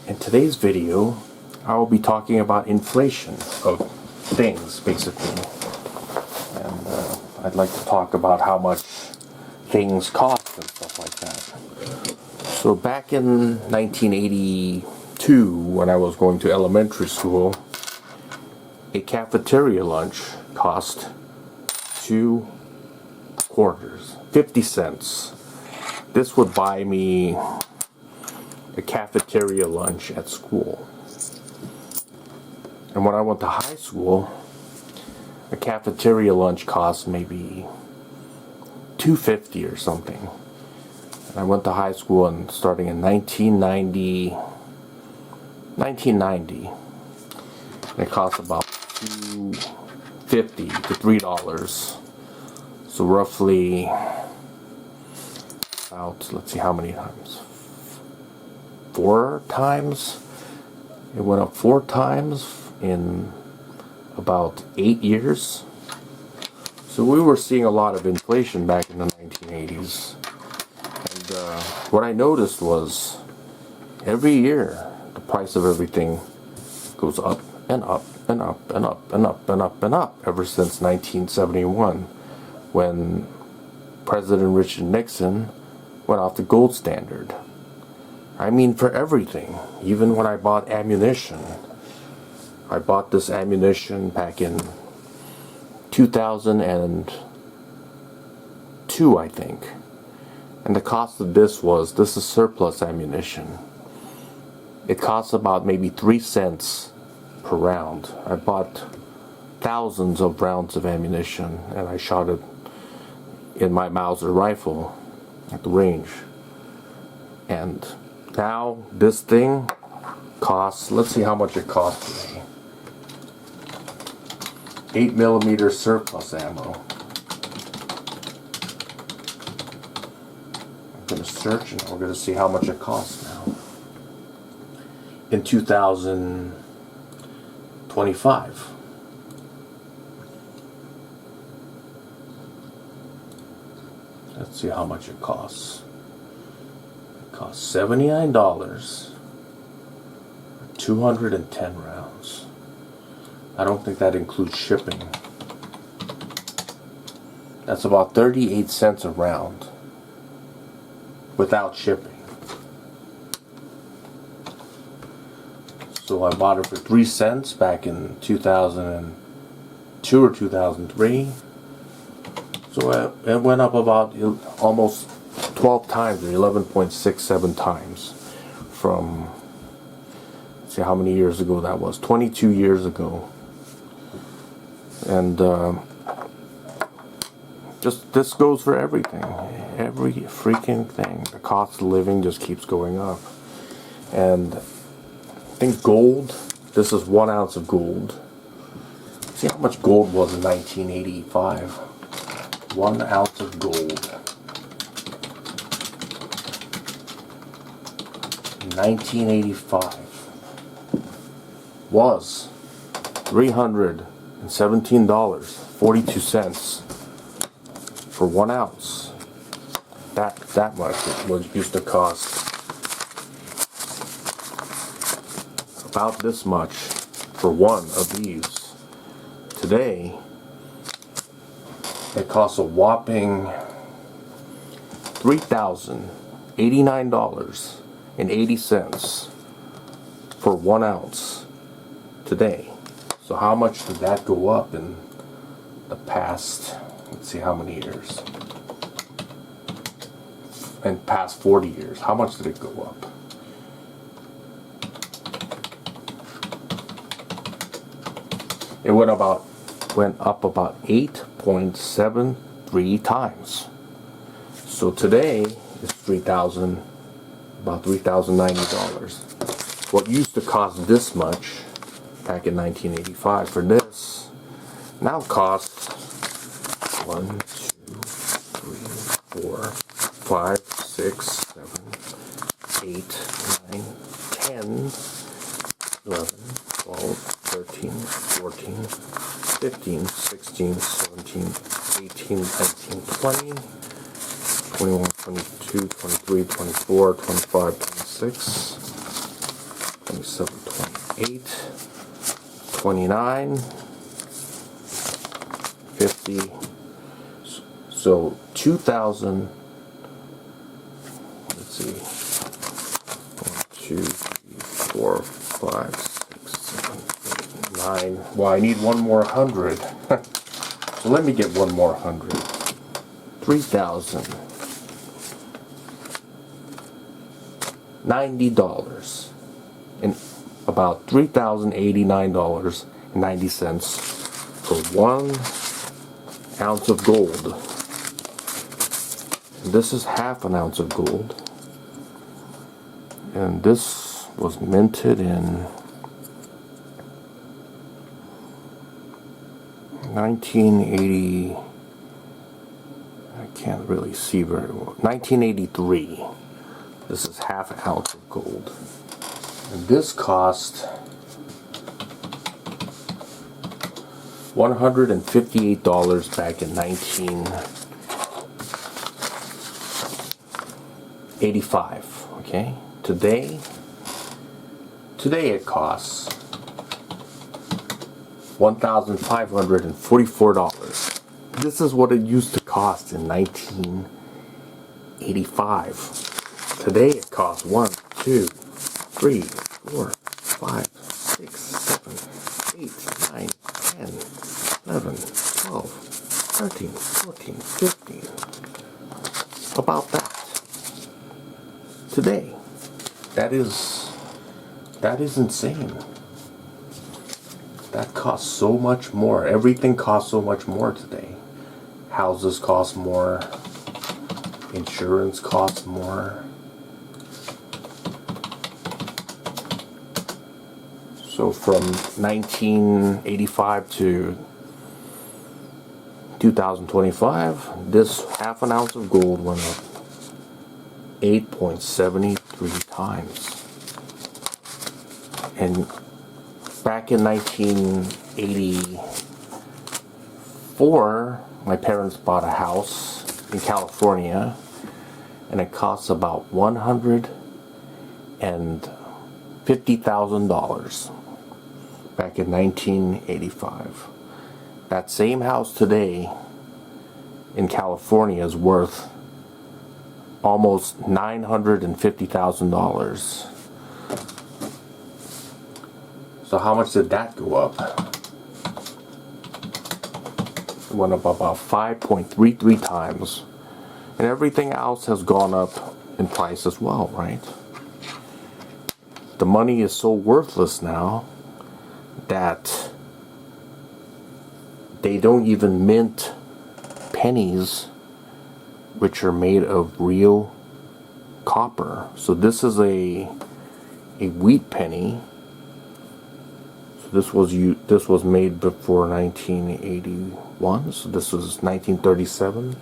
In today's video, I will be talking about inflation of things, basically. And I'd like to talk about how much things cost and stuff like that. So back in 1982, when I was going to elementary school, a cafeteria lunch cost 2 quarters, 50 cents. This would buy me a cafeteria lunch at school. And when I went to high school, a cafeteria lunch cost maybe $2.50 or something. And I went to high school and starting in 1990, and it cost about $2.50 to $3. So roughly about, let's see how many times. 4 times. It went up 4 times in about 8 years. So we were seeing a lot of inflation back in the 1980s. And what I noticed was every year the price of everything goes up and up and up and up and up and up and up ever since 1971, when President Richard Nixon went off the gold standard. I mean, for everything. Even when I bought ammunition. I bought this ammunition back in 2002, I think. And the cost of this is surplus ammunition. It costs about maybe 3 cents per round. I bought thousands of rounds of ammunition and I shot it in my Mauser rifle at the range. And now this thing costs, let's see how much it costs today. 8mm surplus ammo. I'm going to search and we're going to see how much it costs now. In 2025. Let's see how much it costs. It costs $79 for 210 rounds. I don't think that includes shipping. That's about 38 cents a round without shipping. So I bought it for 3 cents back in 2002 or 2003. So it went up about almost 12 times, or 11.67 times from, let's see how many years ago that was, 22 years ago. And just this goes for everything, every freaking thing. The cost of living just keeps going up. And I think gold, this is 1 ounce of gold. See how much gold was in 1985. 1 ounce of gold. 1985 was $317.42 for 1 ounce. That much it was used to cost. About this much for one of these. Today it costs a whopping $3,089.80 for 1 ounce today. So how much did that go up in the past, let's see how many years, in past 40 years, how much did it go up? It went up about 8.73 times. So today is about $3,090. What used to cost this much back in 1985 for this now costs 1, 2, 3, 4, 5, 6, 7, 8, 9, 10, 11, 12, 13, 14, 15, 16, 17, 18, 19, 20, 21, 22, 23, 24, 25, 26, 27, 28, 29, 50. So 2,000. Let's see. 1, 2, 3, 4, 5, 6, 7, 8, 9. Well, I need one more 100. So let me get one more 100. 3,000. $90 and about $3,089.90 for 1 ounce of gold. And this is half an ounce of gold, and this was minted in 1980. I can't really see very well. 1983. This is half an ounce of gold. And this cost $158 back in 1985. Okay? Today it costs $1,544. This is what it used to cost in 1985. Today it costs 1, 2, 3, 4, 5, 6, 7, 8, 9, 10, 11, 12, 13, 14, 15. About that. Today. That is insane. That costs so much more. Everything costs so much more today. Houses cost more. Insurance costs more. So from 1985 to 2025, this half an ounce of gold went up 8.73 times. And back in 1984, my parents bought a house in California, and it costs about $150,000 back in 1985. That same house today in California is worth almost $950,000. So how much did that go up? It went up about 5.33 times. And everything else has gone up in price as well, right? The money is so worthless now that they don't even mint pennies which are made of real copper. So this is a wheat penny. So this was made before 1981. So this was 1937.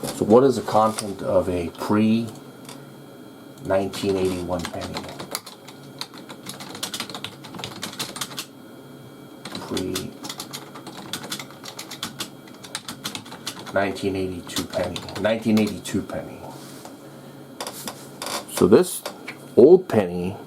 So what is the content of a pre-1981 penny? Pre-1982 penny. 1982 penny. So this old penny,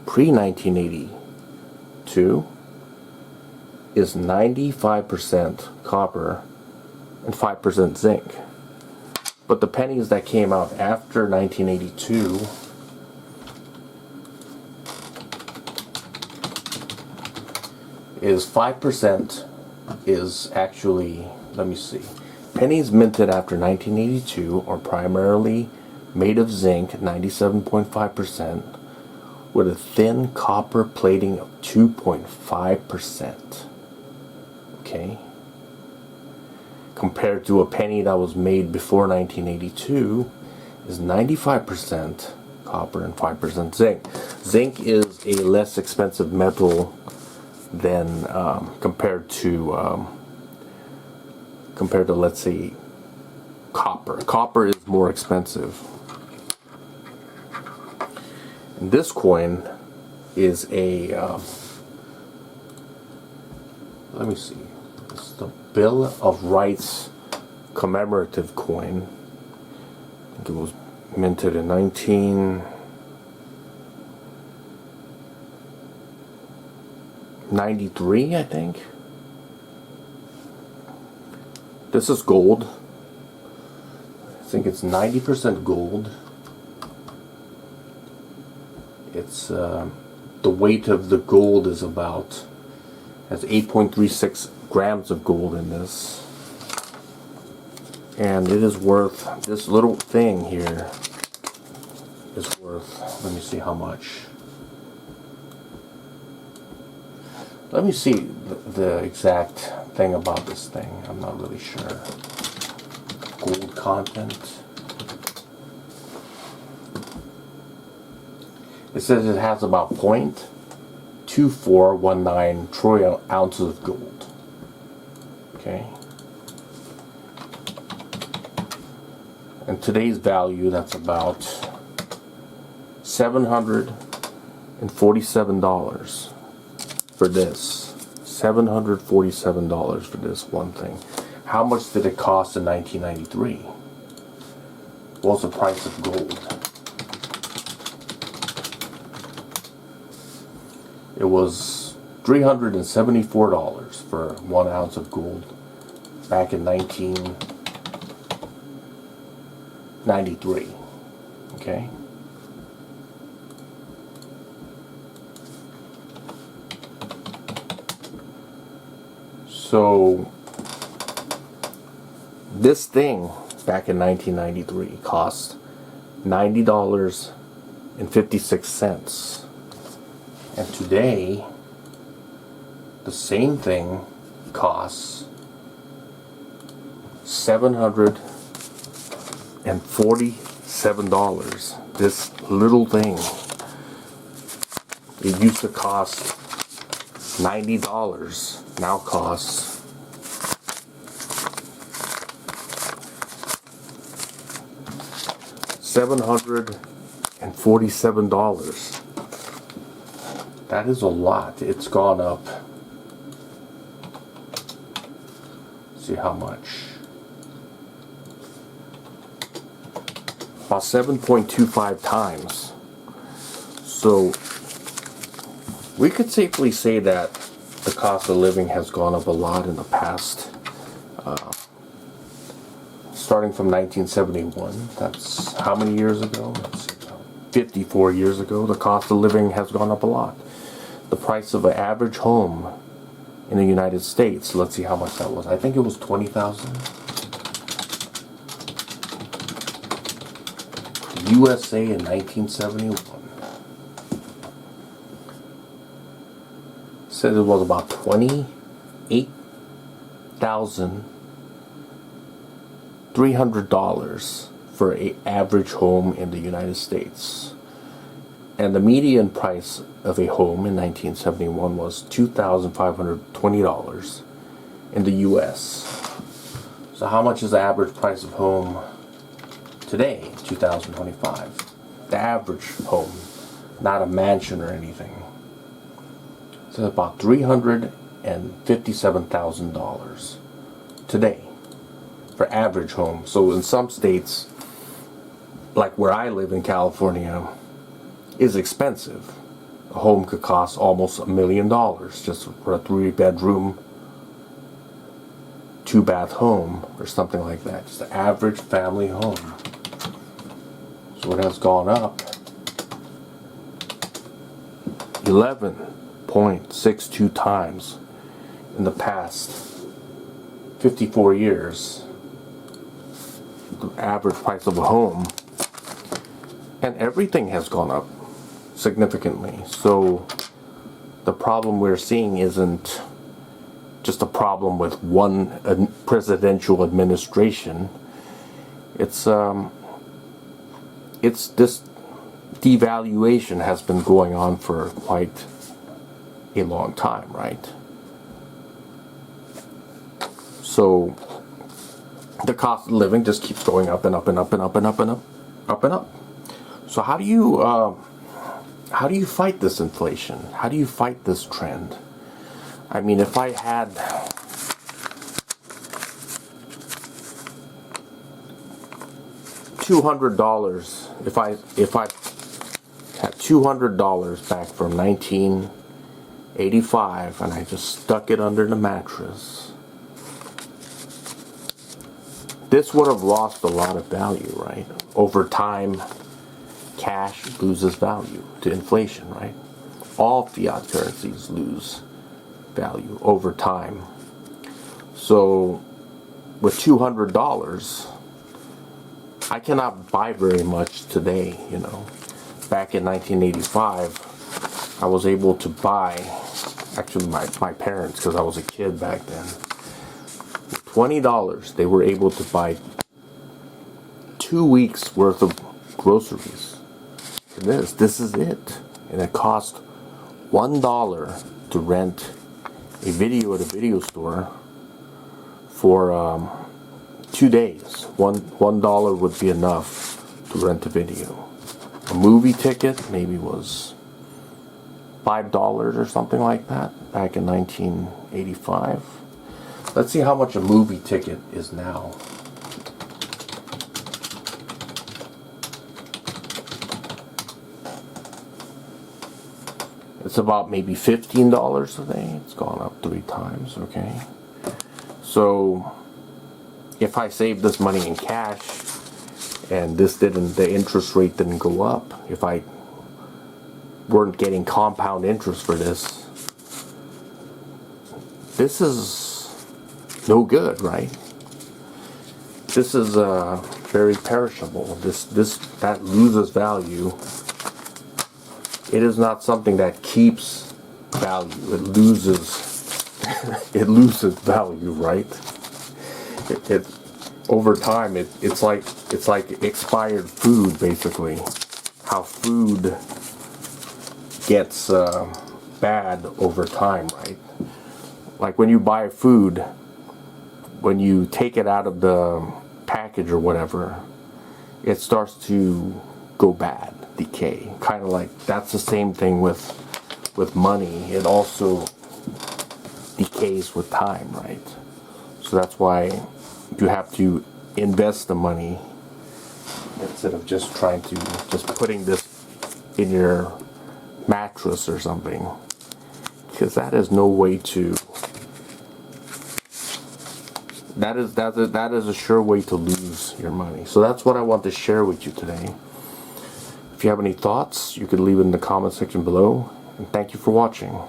pre-1982, is 95% copper and 5% zinc. But the pennies that came out after 1982 is 5% is actually, let me see, pennies minted after 1982 are primarily made of zinc, 97.5%, with a thin copper plating of 2.5%. Okay? Compared to a penny that was made before 1982 is 95% copper and 5% zinc. Zinc is a less expensive metal than compared to let's say copper. Copper is more expensive. And this coin is a let me see. It's the Bill of Rights commemorative coin. I think it was minted in 93, I think. This is gold. I think it's 90% gold. It's the weight of the gold is about, has 8.36 grams of gold in this. And it is worth, this little thing here is worth, let me see how much. Let me see the exact thing about this thing. I'm not really sure. Gold content. It says it has about 0.2419 troy ounces of gold. Okay. And today's value, that's about $747 for this. $747 for this one thing. How much did it cost in 1993? What was the price of gold? It was $374 for 1 ounce of gold back in 1993. Okay. So this thing back in 1993 cost $90.56. And today, the same thing costs $747. This little thing, it used to cost $90, now costs $747. That is a lot. It's gone up. See how much. About 7.25 times. So we could safely say that the cost of living has gone up a lot in the past. Starting from 1971. That's how many years ago? Let's see, 54 years ago. The cost of living has gone up a lot. The price of an average home in the United States, let's see how much that was. I think it was $20,000. USA in 1971. Said it was about $28,300 for an average home in the United States. And the median price of a home in 1971 was $2,520 in the US. So how much is the average price of home today, 2025? The average home, not a mansion or anything. So about $357,000 today for average home. So in some states, like where I live in California, is expensive. A home could cost almost $1 million just for a 3-bedroom, 2-bath home or something like that. Just an average family home. So it has gone up 11.62 times in the past 54 years. The average price of a home, and everything has gone up significantly. So the problem we're seeing isn't just a problem with one presidential administration. It's this devaluation has been going on for quite a long time, right? So the cost of living just keeps going up and up and up and up and up and up, up and up. So how do you fight this inflation? How do you fight this trend? I mean, if I had $200, if I had $200 back from 19 85, and I just stuck it under the mattress. This would have lost a lot of value, right? Over time, cash loses value to inflation, right? All fiat currencies lose value over time. So with $200, I cannot buy very much today, you know. Back in 1985, I was able to buy, actually my parents, because I was a kid back then, $20, they were able to buy 2 weeks worth of groceries. For this is it. And it cost $1 to rent a video at a video store for 2 days. $1 would be enough to rent a video. A movie ticket maybe was $5 or something like that back in 1985. Let's see how much a movie ticket is now. It's about maybe $15 a day. It's gone up 3 times, okay? So if I save this money in cash and the interest rate didn't go up, if I weren't getting compound interest for this is no good, right? This is very perishable. That loses value. It is not something that keeps value. It loses it loses value, right? It over time it's like expired food, basically. How food gets bad over time, right? Like when you buy food, when you take it out of the package or whatever, it starts to go bad, decay. Kind of like that's the same thing with money. It also decays with time, right? So that's why you have to invest the money instead of just putting this in your mattress or something, because that is no way to. That is a sure way to lose your money. So that's what I want to share with you today. If you have any thoughts, you could leave it in the comment section below. And thank you for watching.